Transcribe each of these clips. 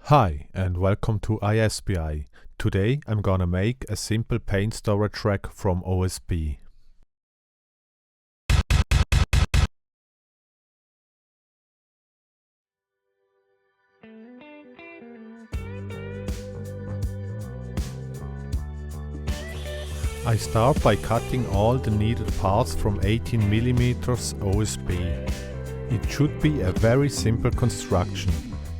Hi and welcome to ISBI. Today I'm gonna make a simple paint storage rack from OSB. I start by cutting all the needed parts from 18mm OSB. It should be a very simple construction,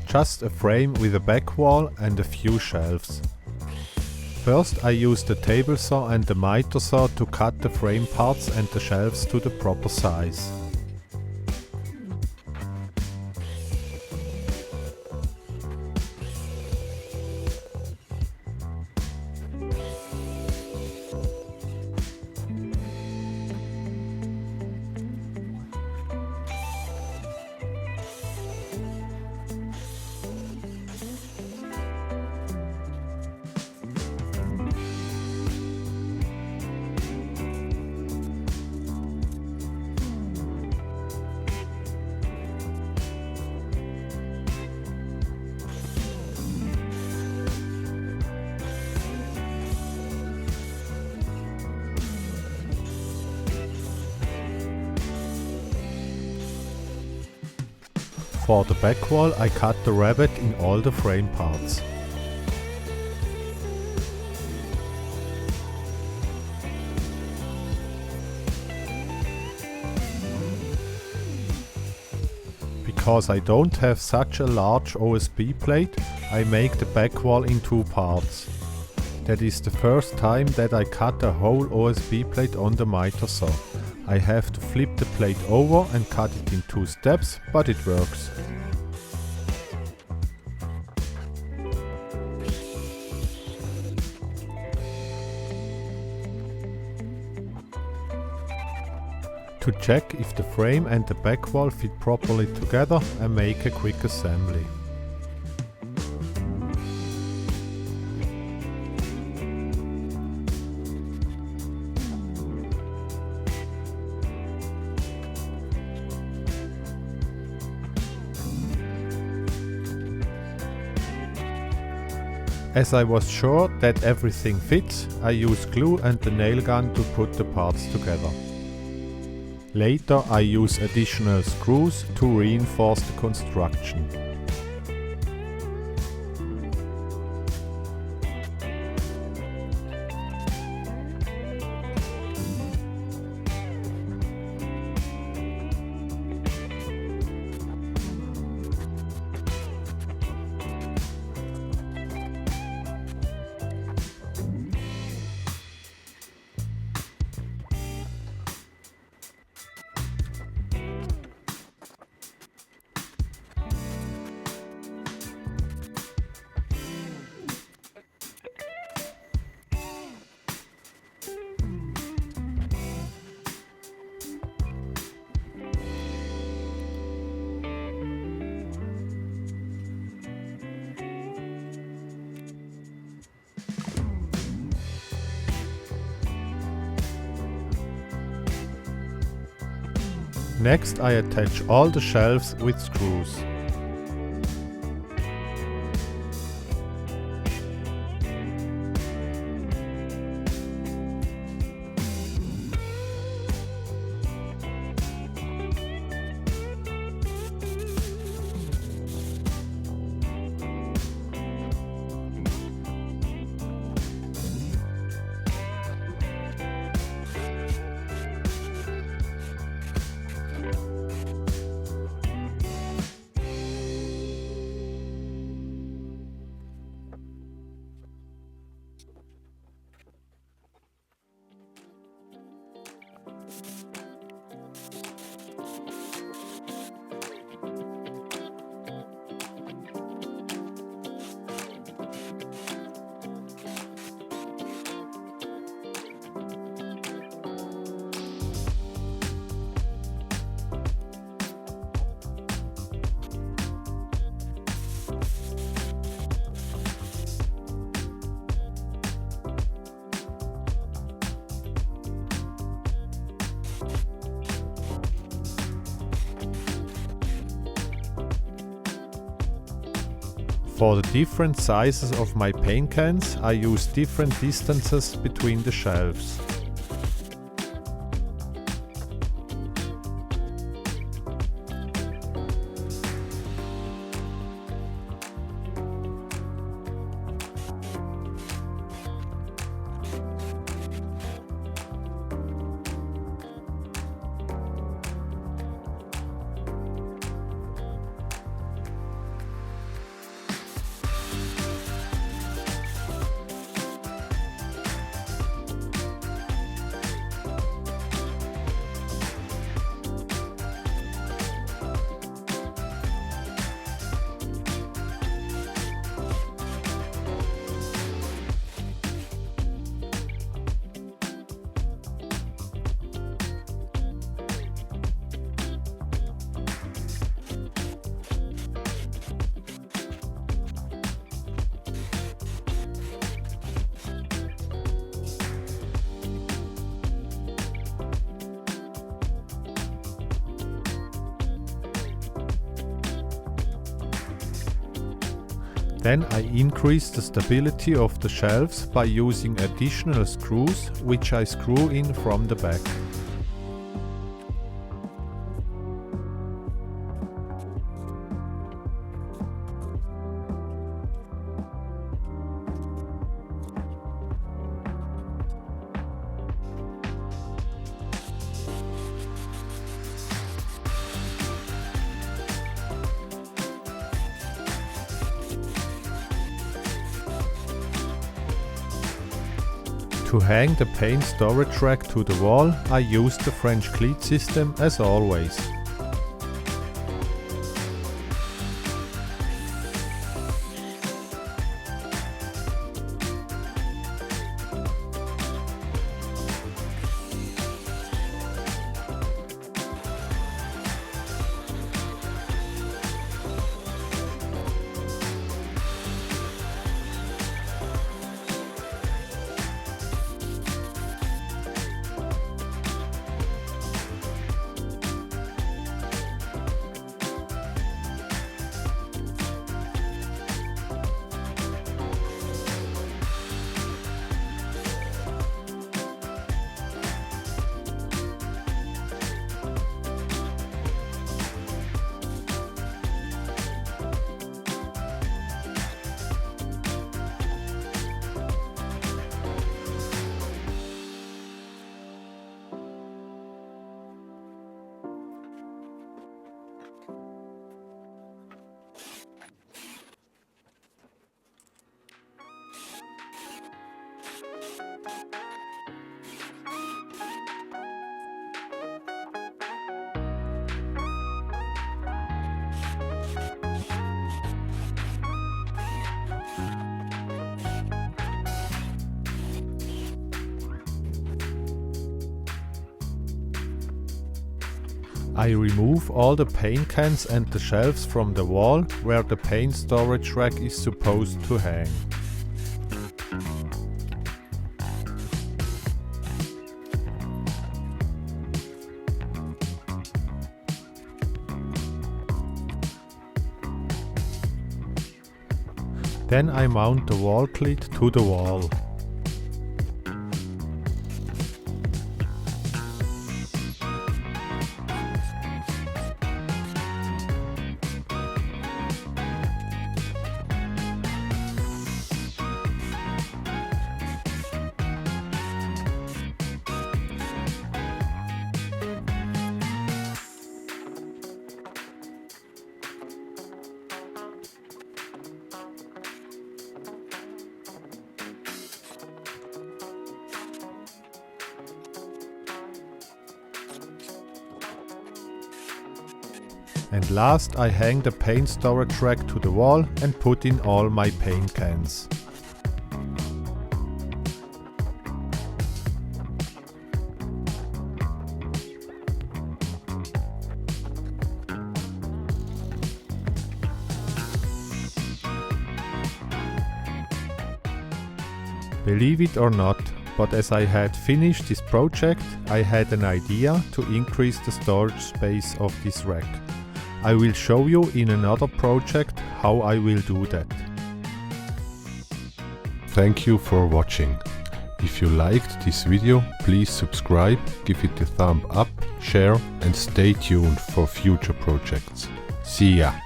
just a frame with a back wall and a few shelves. First I use the table saw and the miter saw to cut the frame parts and the shelves to the proper size. For the back wall I cut the rabbet in all the frame parts. Because I don't have such a large OSB plate, I make the back wall in two parts. That is the first time that I cut a whole OSB plate on the miter saw. I have to flip the plate over and cut it in two steps, but it works. To check if the frame and the back wall fit properly together, I make a quick assembly. As I was sure that everything fits, I use glue and the nail gun to put the parts together. Later I use additional screws to reinforce the construction. Next I attach all the shelves with screws. For the different sizes of my paint cans, I use different distances between the shelves. Then I increase the stability of the shelves by using additional screws, which I screw in from the back. To hang the paint storage rack to the wall, I use the French cleat system as always. I remove all the paint cans and the shelves from the wall where the paint storage rack is supposed to hang. Then I mount the wall cleat to the wall. And last I hang the paint storage rack to the wall and put in all my paint cans. Believe it or not, but as I had finished this project, I had an idea to increase the storage space of this rack. I will show you in another project how I will do that. thank you for watching. If you liked this video, please subscribe, give it a thumb up, share and stay tuned for future projects. See ya!